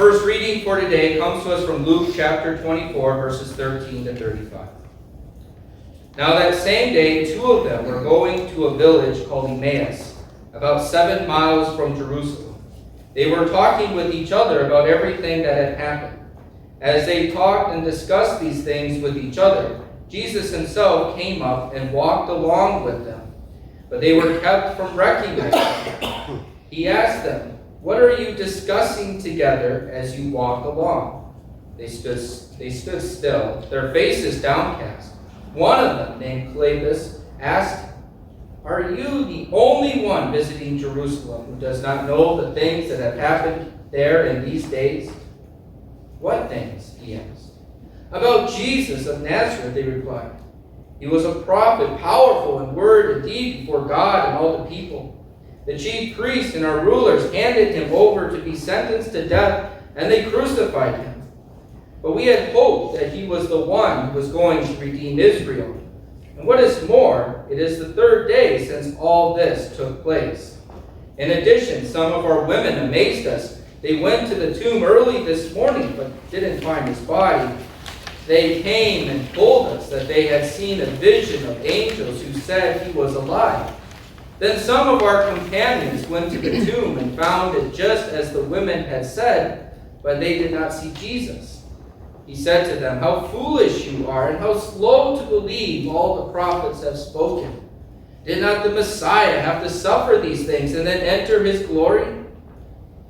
first reading for today comes to us from Luke chapter 24, verses 13 to 35. Now that same day, two of them were going to a village called Emmaus, about 7 miles from Jerusalem. They were talking with each other about everything that had happened. As they talked and discussed these things with each other, Jesus himself came up and walked along with them, but they were kept from recognizing him. He asked them, "What are you discussing together as you walk along?" They stood still, their faces downcast. One of them, named Cleopas, asked, "Are you the only one visiting Jerusalem who does not know the things that have happened there in these days?" "What things?" he asked. "About Jesus of Nazareth," they replied. "He was a prophet, powerful in word and deed before God and all the people. The chief priests and our rulers handed him over to be sentenced to death, and they crucified him. But we had hoped that he was the one who was going to redeem Israel. And what is more, it is the third day since all this took place. In addition, some of our women amazed us. They went to the tomb early this morning, but didn't find his body. They came and told us that they had seen a vision of angels who said he was alive. Then some of our companions went to the tomb and found it just as the women had said, but they did not see Jesus." He said to them, "How foolish you are, and how slow to believe all the prophets have spoken. Did not the Messiah have to suffer these things and then enter his glory?"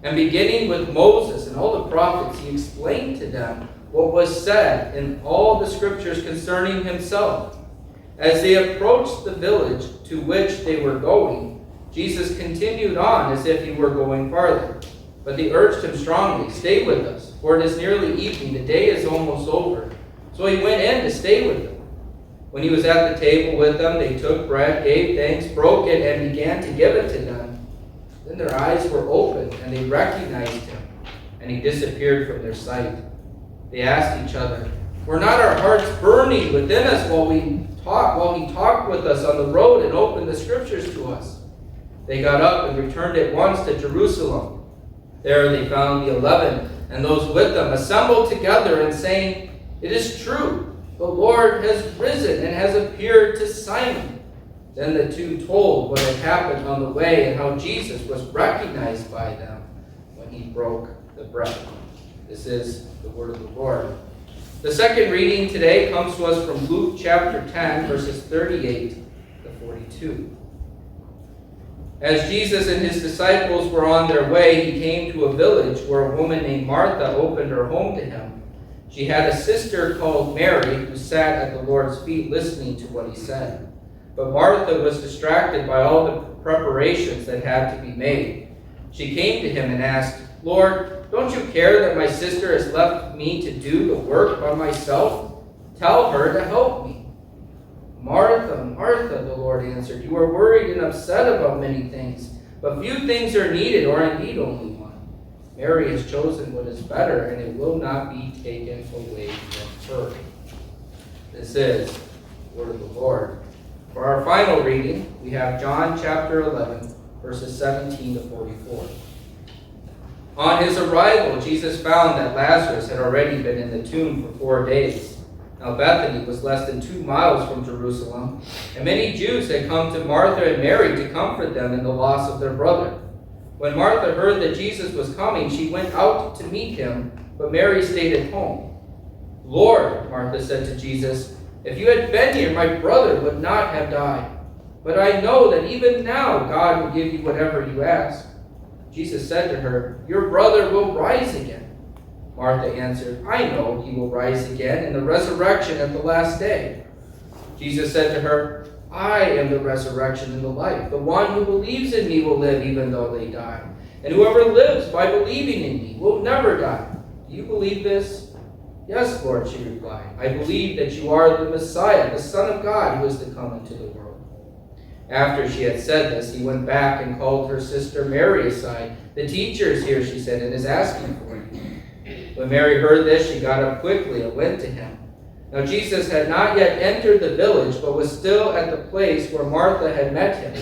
And beginning with Moses and all the prophets, he explained to them what was said in all the scriptures concerning himself. As they approached the village to which they were going, Jesus continued on as if he were going farther. But they urged him strongly, "Stay with us, for it is nearly evening, the day is almost over." So he went in to stay with them. When he was at the table with them, they took bread, gave thanks, broke it, and began to give it to them. Then their eyes were opened, and they recognized him, and he disappeared from their sight. They asked each other, "Were not our hearts burning within us while he talked with us on the road and opened the scriptures to us?" They got up and returned at once to Jerusalem. There they found the 11 and those with them assembled together and saying, "It is true, the Lord has risen and has appeared to Simon." Then the two told what had happened on the way and how Jesus was recognized by them when he broke the bread. This is the word of the Lord. The second reading today comes to us from Luke chapter 10, verses 38 to 42. As Jesus and his disciples were on their way, he came to a village where a woman named Martha opened her home to him. She had a sister called Mary who sat at the Lord's feet listening to what he said. But Martha was distracted by all the preparations that had to be made. She came to him and asked, "Lord, don't you care that my sister has left me to do the work by myself? Tell her to help me." "Martha, Martha," the Lord answered, "you are worried and upset about many things, but few things are needed, or indeed only one. Mary has chosen what is better, and it will not be taken away from her." This is the word of the Lord. For our final reading, we have John chapter 11, verses 17 to 44. On his arrival, Jesus found that Lazarus had already been in the tomb for 4 days. Now Bethany was less than 2 miles from Jerusalem, and many Jews had come to Martha and Mary to comfort them in the loss of their brother. When Martha heard that Jesus was coming, she went out to meet him, but Mary stayed at home. "Lord," Martha said to Jesus, "if you had been here, my brother would not have died. But I know that even now God will give you whatever you ask." Jesus said to her, "Your brother will rise again." Martha answered, "I know he will rise again in the resurrection at the last day." Jesus said to her, "I am the resurrection and the life. The one who believes in me will live even though they die. And whoever lives by believing in me will never die. Do you believe this?" "Yes, Lord," she replied. "I believe that you are the Messiah, the Son of God, who is to come into the world." After she had said this, he went back and called her sister Mary aside. "The teacher is here," she said, "and is asking for you." When Mary heard this, she got up quickly and went to him. Now Jesus had not yet entered the village, but was still at the place where Martha had met him.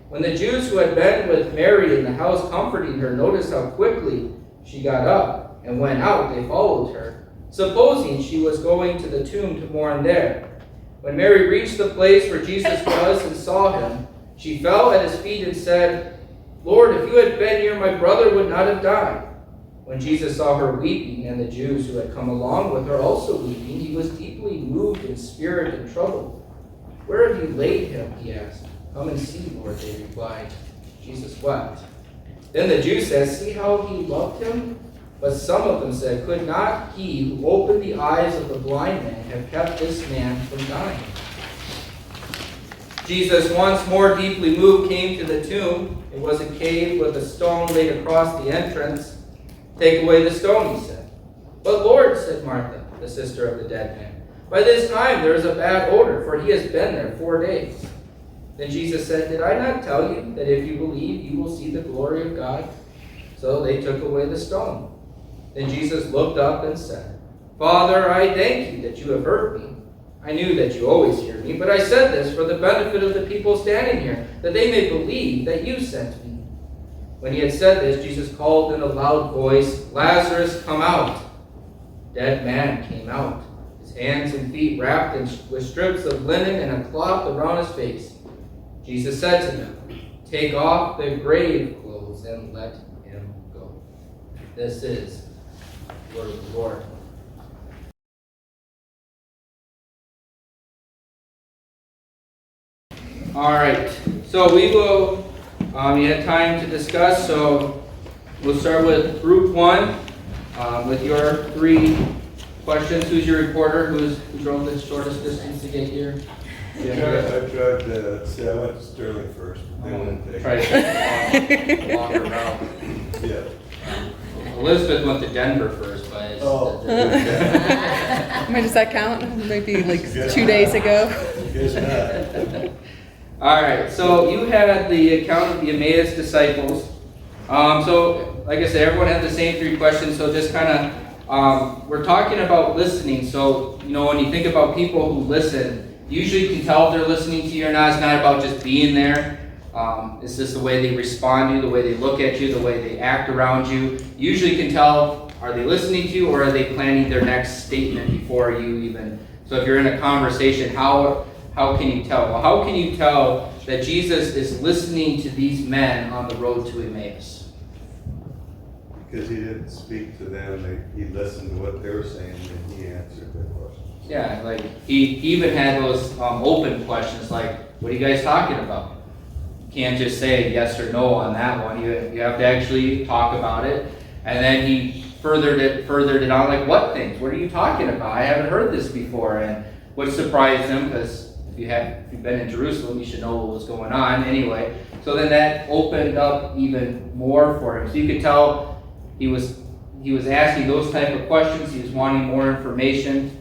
When the Jews who had been with Mary in the house comforting her noticed how quickly she got up and went out, they followed her, supposing she was going to the tomb to mourn there. When Mary reached the place where Jesus was and saw him, she fell at his feet and said, "Lord, if you had been here, my brother would not have died." When Jesus saw her weeping, and the Jews who had come along with her also weeping, he was deeply moved in spirit and troubled. "Where have you laid him?" he asked. "Come and see, Lord," they replied. Jesus wept. Then the Jews said, "See how he loved him?" But some of them said, "Could not he who opened the eyes of the blind man have kept this man from dying?" Jesus, once more deeply moved, came to the tomb. It was a cave with a stone laid across the entrance. "Take away the stone," he said. "But Lord," said Martha, the sister of the dead man, "by this time there is a bad odor, for he has been there 4 days." Then Jesus said, "Did I not tell you that if you believe, you will see the glory of God?" So they took away the stone. Then Jesus looked up and said, "Father, I thank you that you have heard me. I knew that you always hear me, but I said this for the benefit of the people standing here, that they may believe that you sent me." When he had said this, Jesus called in a loud voice, "Lazarus, come out." The dead man came out, his hands and feet wrapped with strips of linen and a cloth around his face. Jesus said to them, "Take off the grave clothes and let him go." This is the word of the Lord. All right, so we will, we had time to discuss, so we'll start with group one, with your 3 questions. Who's your reporter? Who drove the shortest distance to get here? I tried to say I went to Sterling first, but they wouldn't take Try to take a longer route. Yeah. Elizabeth went to Denver first, but it's... Does that count? Maybe like 2 days ago. Guess not. All right, so you had the account of the Emmaus disciples. So, like I said, everyone had the same 3 questions, so just kind of, we're talking about listening. So, you know, when you think about people who listen, usually you can tell if they're listening to you or not. It's not about just being there. It's just the way they respond to you, the way they look at you, the way they act around you. Usually you can tell, are they listening to you or are they planning their next statement before you even... So if you're in a conversation, how can you tell? Well, how can you tell that Jesus is listening to these men on the road to Emmaus? Because he didn't speak to them, he listened to what they were saying and he answered their questions. Yeah, like he even had those open questions like, what are you guys talking about? You can't just say yes or no on that one. You have to actually talk about it. And then he furthered it on, like, what things? What are you talking about? I haven't heard this before. And what surprised him, because if you've been in Jerusalem, you should know what was going on anyway. So then that opened up even more for him. So you could tell he was asking those type of questions. He was wanting more information.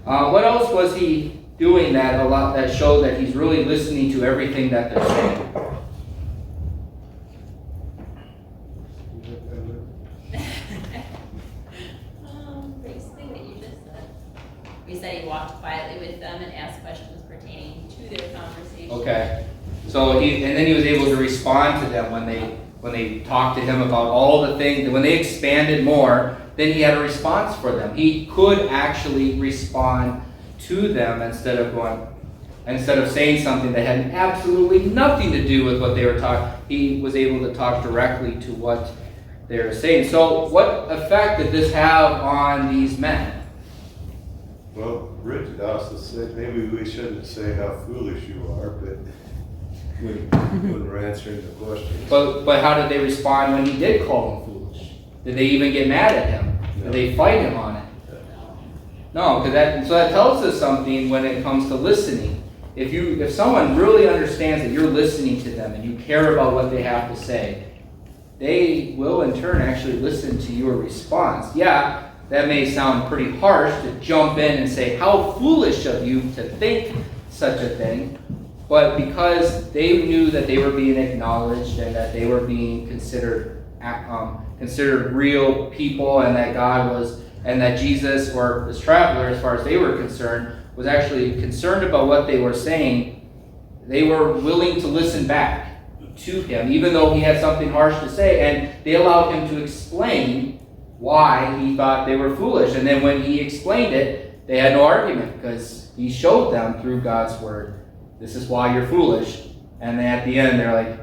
What else was he doing that showed that he's really listening to everything that they're saying? Basically what you just said. We said he walked quietly with them and asked questions pertaining to their conversation. Okay. So then he was able to respond to them when they talked to him about all the things. When they expanded more, then he had a response for them. He could actually respond to them instead of saying something that had absolutely nothing to do with what they were talking. He was able to talk directly to what they were saying. So what effect did this have on these men? Well, Richard also said maybe we shouldn't say how foolish you are, but when we're answering the question. But how did they respond when he did call them foolish? Did they even get mad at him? No. Did they fight him on it? No, because that tells us something when it comes to listening. If someone really understands that you're listening to them and you care about what they have to say, they will in turn actually listen to your response. Yeah, that may sound pretty harsh to jump in and say, how foolish of you to think such a thing. But because they knew that they were being acknowledged and that they were being considered real people, and that God was, and that Jesus, or this traveler, as far as they were concerned, was actually concerned about what they were saying, they were willing to listen back to him, even though he had something harsh to say, and they allowed him to explain why he thought they were foolish. And then when he explained it, they had no argument because he showed them through God's word, this is why you're foolish. And then at the end, they're like,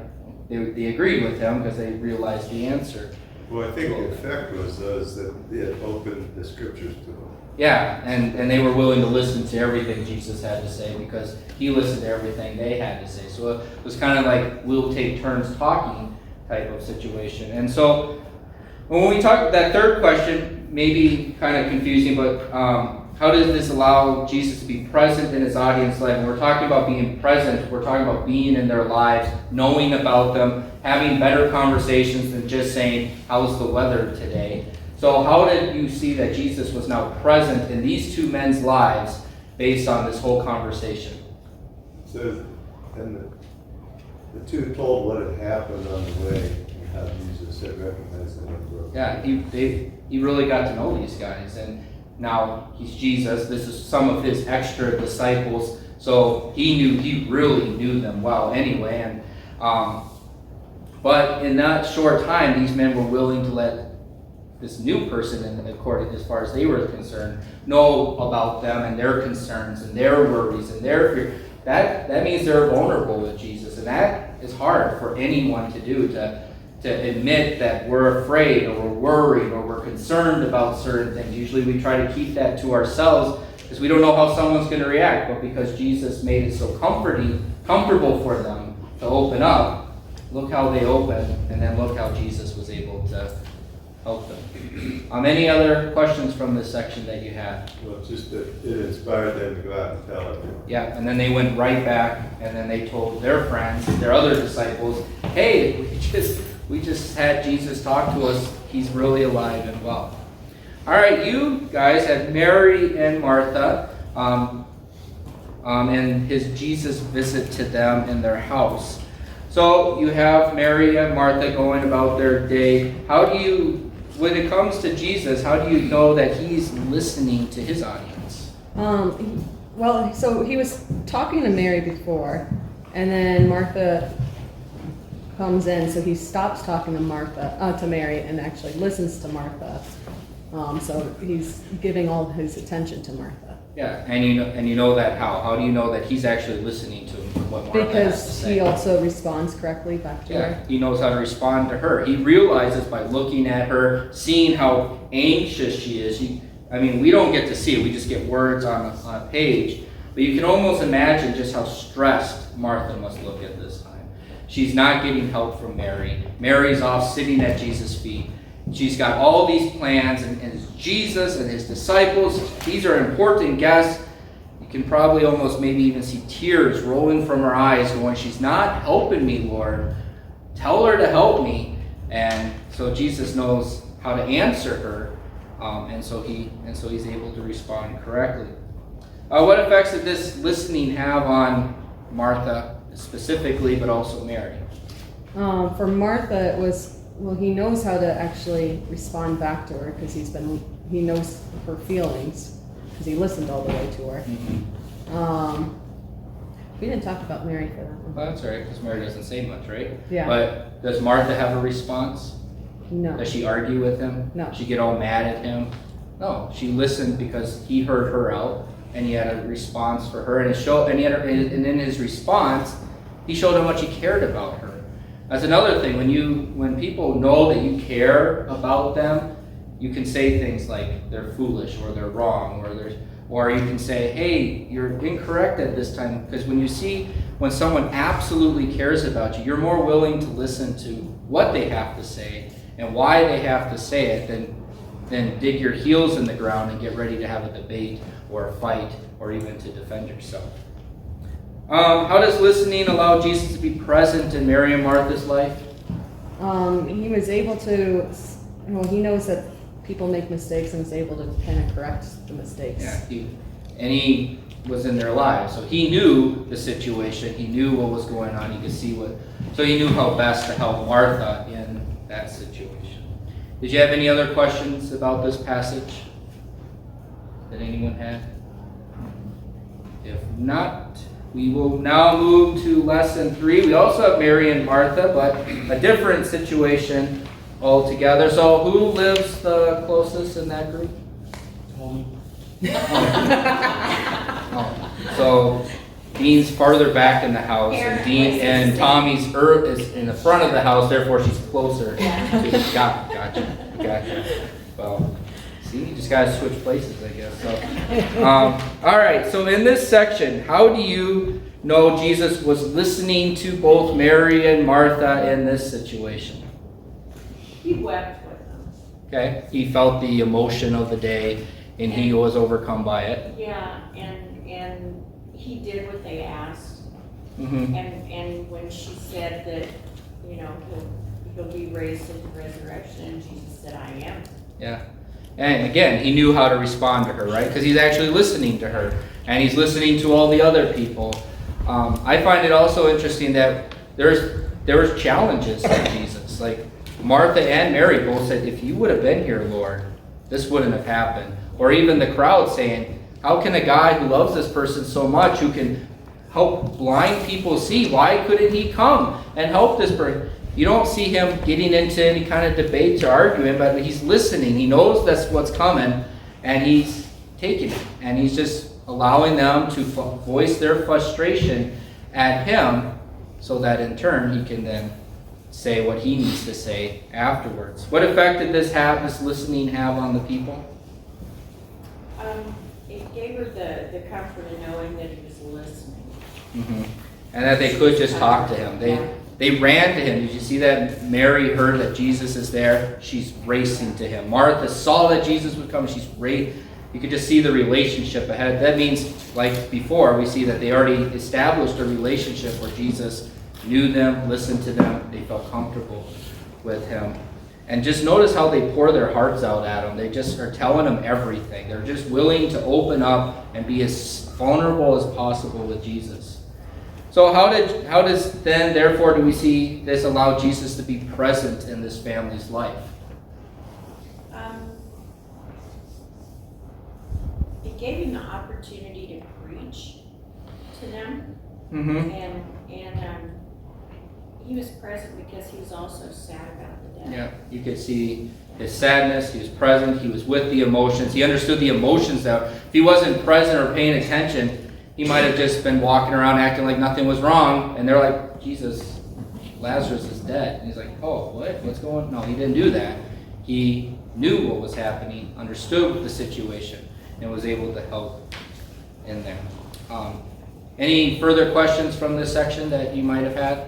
they agreed with him because they realized the answer. Well, I think the effect was that it opened the scriptures to them. Yeah, and they were willing to listen to everything Jesus had to say because he listened to everything they had to say. So it was kind of like we'll take turns talking type of situation. And so when we talk that third question, maybe kind of confusing, but how does this allow Jesus to be present in his audience life? When we're talking about being present, we're talking about being in their lives, knowing about them, having better conversations than just saying, how's the weather today? So how did you see that Jesus was now present in these two men's lives based on this whole conversation? So, and the two told what had happened on the way and how Jesus had recognized them and broken. Yeah, he really got to know these guys, and now he's Jesus. This is some of his extra disciples, so he really knew them well anyway. And but in that short time, these men were willing to let this new person, according as far as they were concerned, know about them and their concerns and their worries and their fear. That means they're vulnerable with Jesus, and that is hard for anyone to do, to admit that we're afraid or we're worried or we're concerned about certain things. Usually we try to keep that to ourselves because we don't know how someone's going to react, but because Jesus made it so comfortable for them to open up, look how they opened, and then look how Jesus was able to help them. Any other questions from this section that you had? Well, just that it inspired them to go out and tell everyone. Yeah, and then they went right back, and then they told their friends, their other disciples, hey, we just had Jesus talk to us. He's really alive and well. All right, you guys had Mary and Martha, and his Jesus visit to them in their house. So you have Mary and Martha going about their day. When it comes to Jesus, how do you know that he's listening to his audience? Well, so he was talking to Mary before, and then Martha comes in, so he stops talking to Mary, and actually listens to Martha. So he's giving all his attention to Martha. Yeah, and you know that how? How do you know that he's actually listening to what Martha has to Because say? he also responds correctly back to her. He knows how to respond to her. He realizes by looking at her, seeing how anxious she is. We don't get to see it. We just get words on a page. But you can almost imagine just how stressed Martha must look at this time. She's not getting help from Mary. Mary's off sitting at Jesus' feet. She's got all these plans, and it's Jesus and his disciples. These are important guests. You can probably almost maybe even see tears rolling from her eyes going, she's not helping me, Lord. Tell her to help me. And so Jesus knows how to answer her, and so he's able to respond correctly. What effects did this listening have on Martha specifically, but also Mary? For Martha, it was, he knows how to actually respond back to her because he knows her feelings because he listened all the way to her. Mm-hmm. We didn't talk about Mary for that one. Well, that's all right, because Mary doesn't say much, right? Yeah. But does Martha have a response? No. Does she argue with him? No. She get all mad at him? No. She listened because he heard her out, and he had a response for her, and and in his response, he showed how much he cared about her. That's another thing. When people know that you care about them, you can say things like they're foolish or they're wrong or you can say, hey, you're incorrect at this time. Because when someone absolutely cares about you, you're more willing to listen to what they have to say and why they have to say it than dig your heels in the ground and get ready to have a debate or a fight or even to defend yourself. How does listening allow Jesus to be present in Mary and Martha's life? He was able to, he knows that people make mistakes and is able to kind of correct the mistakes. Yeah, he was in their lives, so he knew the situation. He knew what was going on. He could see so he knew how best to help Martha in that situation. Did you have any other questions about this passage that anyone had? If not, we will now move to lesson 3. We also have Mary and Martha, but a different situation. all together. So who lives the closest in that group? Oh. So Dean's farther back in the house, and Tommy's is in the front of the house, therefore she's closer. Gotcha. Well, see, you just gotta switch places, I guess. So, all right. So in this section, how do you know Jesus was listening to both Mary and Martha in this situation? He wept with them. Okay, he felt the emotion of the day, and he was overcome by it. Yeah, and he did what they asked. Mm-hmm. And when she said that, he'll be raised in the resurrection, Jesus said, I am. Yeah. And again, he knew how to respond to her, right? Because he's actually listening to her, and he's listening to all the other people. I find it also interesting that there was challenges to Jesus. Like Martha and Mary both said, if you would have been here, Lord, this wouldn't have happened. Or even the crowd saying, how can a guy who loves this person so much, who can help blind people see, why couldn't he come and help this person? You don't see him getting into any kind of debates or arguing, but he's listening. He knows that's what's coming, and he's taking it. And he's just allowing them to voice their frustration at him, so that in turn he can then say what he needs to say afterwards. What effect did this listening have on the people? It gave her the comfort of knowing that he was listening. Mm-hmm. And that they could just talk to him. They ran to him. Did you see that? Mary heard that Jesus is there. She's racing to him. Martha saw that Jesus was coming. She's racing. You could just see the relationship ahead. That means, like before, we see that they already established a relationship where Jesus knew them, listened to them, they felt comfortable with him. And just notice how they pour their hearts out at him. They just are telling him everything. They're just willing to open up and be as vulnerable as possible with Jesus. So how does then, therefore, do we see this allow Jesus to be present in this family's life? It gave him the opportunity to preach to them. Mm-hmm. And he was present because he was also sad about the death. Yeah, you could see his sadness. He was present. He was with the emotions. He understood the emotions. That if he wasn't present or paying attention, he might have just been walking around acting like nothing was wrong. And they're like, Jesus, Lazarus is dead. And he's like, oh, what? What's going on? No, he didn't do that. He knew what was happening, understood the situation, and was able to help in there. Any further questions from this section that you might have had?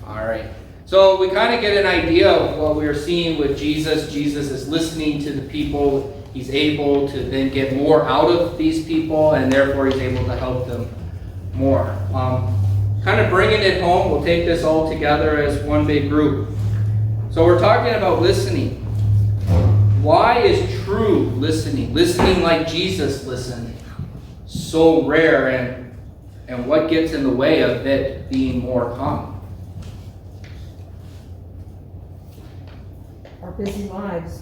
All right. So we kind of get an idea of what we're seeing with Jesus. Jesus is listening to the people. He's able to then get more out of these people, and therefore he's able to help them more. Kind of bringing it home, we'll take this all together as one big group. So we're talking about listening. Why is true listening like Jesus listened, so rare, and what gets in the way of it being more common? Our busy lives.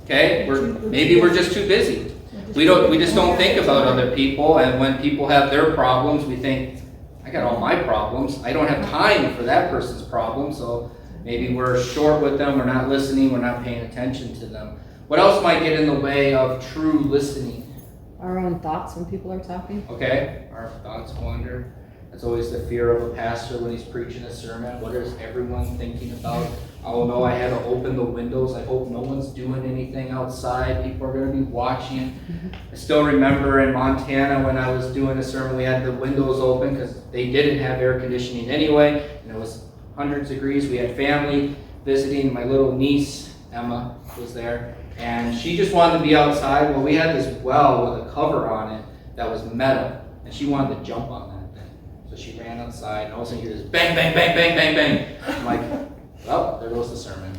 Okay, maybe we're just too busy. We just don't think about other people, and when people have their problems, we think, I got all my problems. I don't have time for that person's problem, so maybe we're short with them, we're not listening, we're not paying attention to them. What else might get in the way of true listening? Our own thoughts when people are talking. Okay, our thoughts wander. That's always the fear of a pastor when he's preaching a sermon. What is everyone thinking about? Oh no, I had to open the windows. I hope no one's doing anything outside. People are going to be watching. I still remember in Montana when I was doing a sermon, we had the windows open because they didn't have air conditioning anyway. And it was hundreds of degrees. We had family visiting. My little niece, Emma, was there. And she just wanted to be outside. Well, we had this well with a cover on it that was metal. And she wanted to jump on that thing. So she ran outside, and all of a sudden you hear this bang, bang, bang, bang, bang, bang. I'm like, well, there goes the sermon.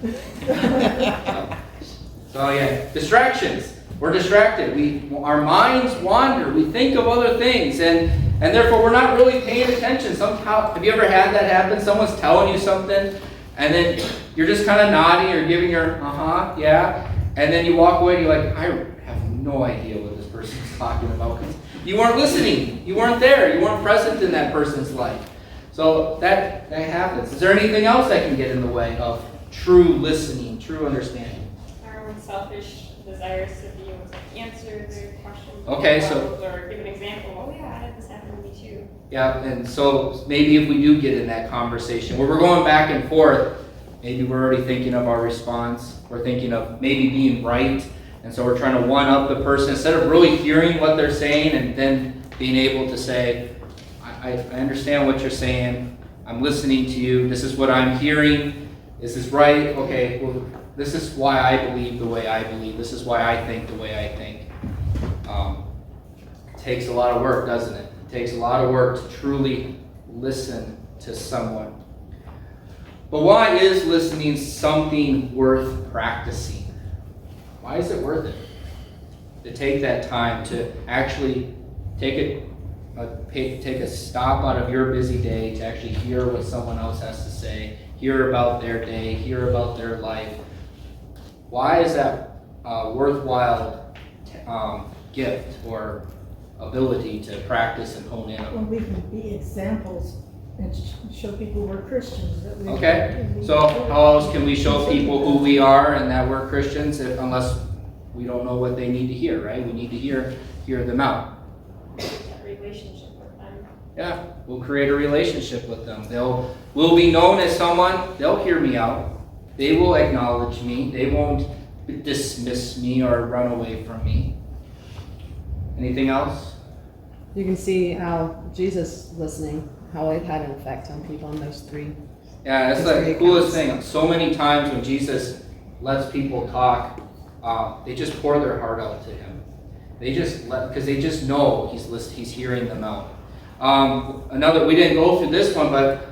So yeah, distractions. We're distracted. Our minds wander. We think of other things, and therefore we're not really paying attention. Somehow, have you ever had that happen? Someone's telling you something, and then you're just kind of nodding or giving your yeah, and then you walk away and you're like, I have no idea what this person's talking about. You weren't listening. You weren't there. You weren't present in that person's life. So that that happens. Is there anything else that can get in the way of true listening, true understanding? Our own selfish desires to be able to answer their questions. Okay, or give an example. Oh yeah, I had this happen to me too. Yeah, and so maybe if we do get in that conversation where we're going back and forth, maybe we're already thinking of our response. We're thinking of maybe being right. And so we're trying to one up the person instead of really hearing what they're saying and then being able to say, I understand what you're saying. I'm listening to you. This is what I'm hearing. Is this right? Okay, well, this is why I believe the way I believe. This is why I think the way I think. It takes a lot of work, doesn't it? It takes a lot of work to truly listen to someone. But why is listening something worth practicing? Why is it worth it? To take that time to actually take a stop out of your busy day to actually hear what someone else has to say, hear about their day, hear about their life. Why is that worthwhile gift or ability to practice and hone in Well, on? we can be examples and show people we're Christians. That we Okay, so how else can we show people who we are and that we're Christians unless we don't know what they need to hear, right? We need to hear them out. That relationship with them. Yeah, we'll create a relationship with them. We'll be known as someone, they'll hear me out. They will acknowledge me. They won't dismiss me or run away from me. Anything else? You can see how Jesus listening, how it had an effect on people in those three. Yeah, that's like the coolest thing. So many times when Jesus lets people talk, they just pour their heart out to him. Because they just know he's hearing them out. We didn't go through this one, but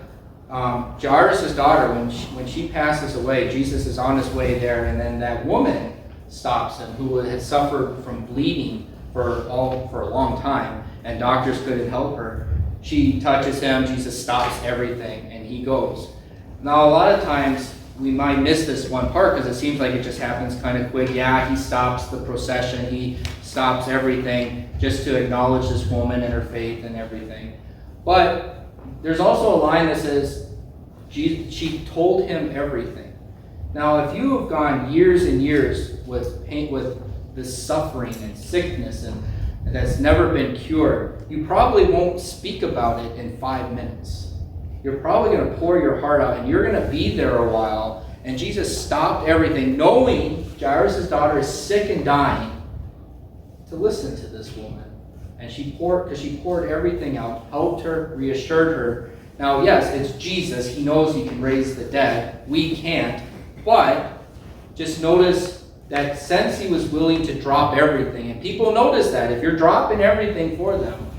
Jairus' daughter, when she passes away, Jesus is on his way there, and then that woman stops him who had suffered from bleeding for a long time, and doctors couldn't help her. She touches him, Jesus stops everything, and he goes. Now, a lot of times we might miss this one part because it seems like it just happens kind of quick. Yeah, he stops the procession, he stops everything just to acknowledge this woman and her faith and everything. But there's also a line that says, she told him everything. Now, if you have gone years and years with pain, with this suffering and sickness and that's never been cured, you probably won't speak about it in 5 minutes. You're probably going to pour your heart out, and you're going to be there a while. And Jesus stopped everything, knowing Jairus' daughter is sick and dying, to listen to this woman. And she poured everything out, helped her, reassured her. Now, yes, it's Jesus. He knows he can raise the dead. We can't. But just notice that since he was willing to drop everything, and people notice that if you're dropping everything for them,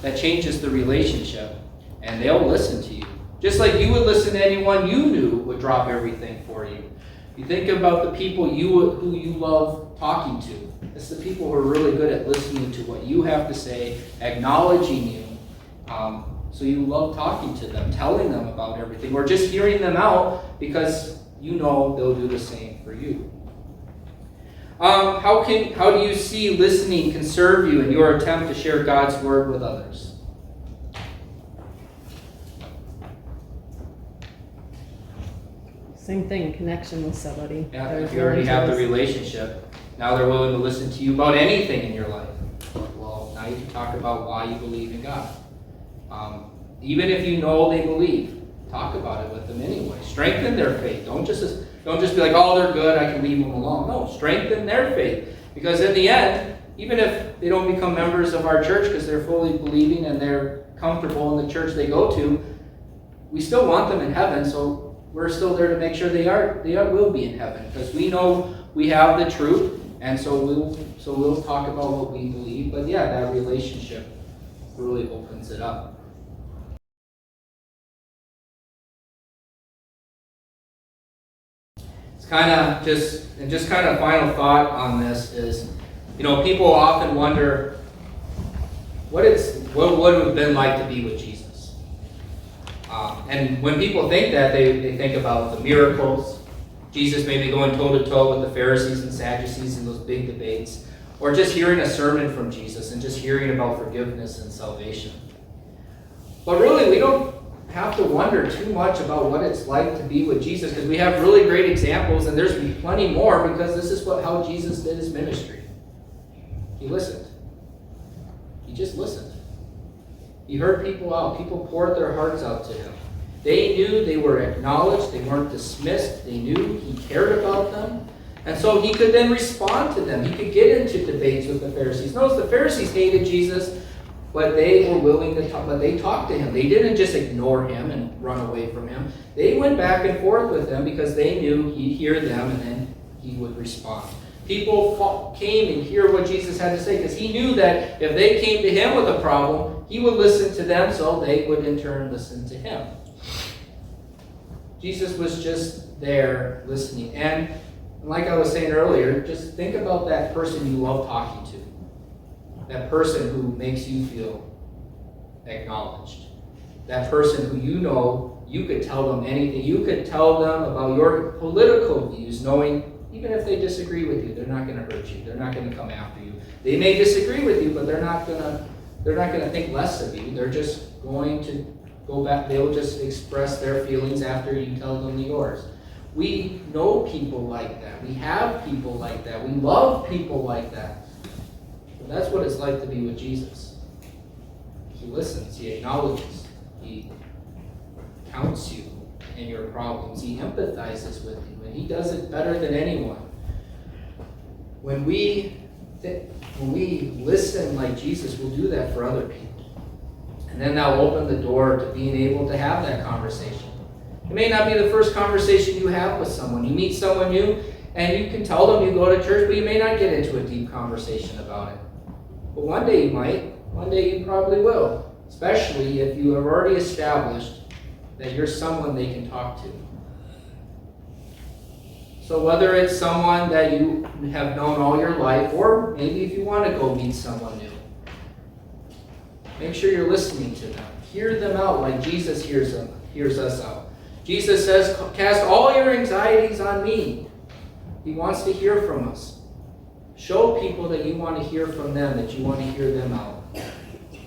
that changes the relationship, and they'll listen to you. Just like you would listen to anyone you knew would drop everything for you. You think about the people who you love talking to. It's the people who are really good at listening to what you have to say, acknowledging you. So you love talking to them, telling them about everything, or just hearing them out because you know they'll do the same for you. How do you see listening can serve you in your attempt to share God's word with others? Same thing, connection with somebody. Yeah, if you already have the relationship, now they're willing to listen to you about anything in your life. Well, now you can talk about why you believe in God. Even if you know they believe, talk about it with them anyway. Strengthen their faith. Don't just be like, oh, they're good, I can leave them alone. No, strengthen their faith. Because in the end, even if they don't become members of our church because they're fully believing and they're comfortable in the church they go to, we still want them in heaven, so we're still there to make sure they will be in heaven, because we know we have the truth, and so we'll talk about what we believe. But yeah, that relationship really opens it up. It's kind of final thought on this is, people often wonder what would it have been like to be with Jesus. And when people think that, they think about the miracles, Jesus maybe going toe-to-toe with the Pharisees and Sadducees in those big debates, or just hearing a sermon from Jesus and just hearing about forgiveness and salvation. But really, we don't have to wonder too much about what it's like to be with Jesus, because we have really great examples, and there's plenty more, because this is how Jesus did his ministry. He listened. He just listened. He heard people out. People poured their hearts out to him. They knew they were acknowledged. They weren't dismissed. They knew he cared about them. And so he could then respond to them. He could get into debates with the Pharisees. Notice the Pharisees hated Jesus, but they were willing to talk. But they talked to him. They didn't just ignore him and run away from him. They went back and forth with him because they knew he'd hear them and then he would respond. People came and hear what Jesus had to say because he knew that if they came to him with a problem, he would listen to them, so they would in turn listen to him. Jesus was just there listening. And like I was saying earlier, just think about that person you love talking to. That person who makes you feel acknowledged. That person who you know you could tell them anything. You could tell them about your political views, knowing even if they disagree with you, they're not going to hurt you. They're not going to come after you. They may disagree with you, but they're not going to think less of you. They're just going to go back. They'll just express their feelings after you tell them yours. We know people like that. We have people like that. We love people like that. But that's what it's like to be with Jesus. He listens. He acknowledges. He counts you in your problems. He empathizes with you. And he does it better than anyone. When we listen like Jesus, we'll do that for other people. And then that'll open the door to being able to have that conversation. It may not be the first conversation you have with someone. You meet someone new, and you can tell them you go to church, but you may not get into a deep conversation about it. But one day you might. One day you probably will. Especially if you have already established that you're someone they can talk to. So whether it's someone that you have known all your life, or maybe if you want to go meet someone new, make sure you're listening to them. Hear them out like Jesus hears us out. Jesus says, cast all your anxieties on me. He wants to hear from us. Show people that you want to hear from them, that you want to hear them out.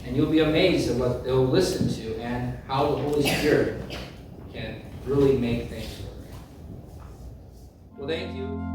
And you'll be amazed at what they'll listen to and how the Holy Spirit can really make things work. Well, thank you.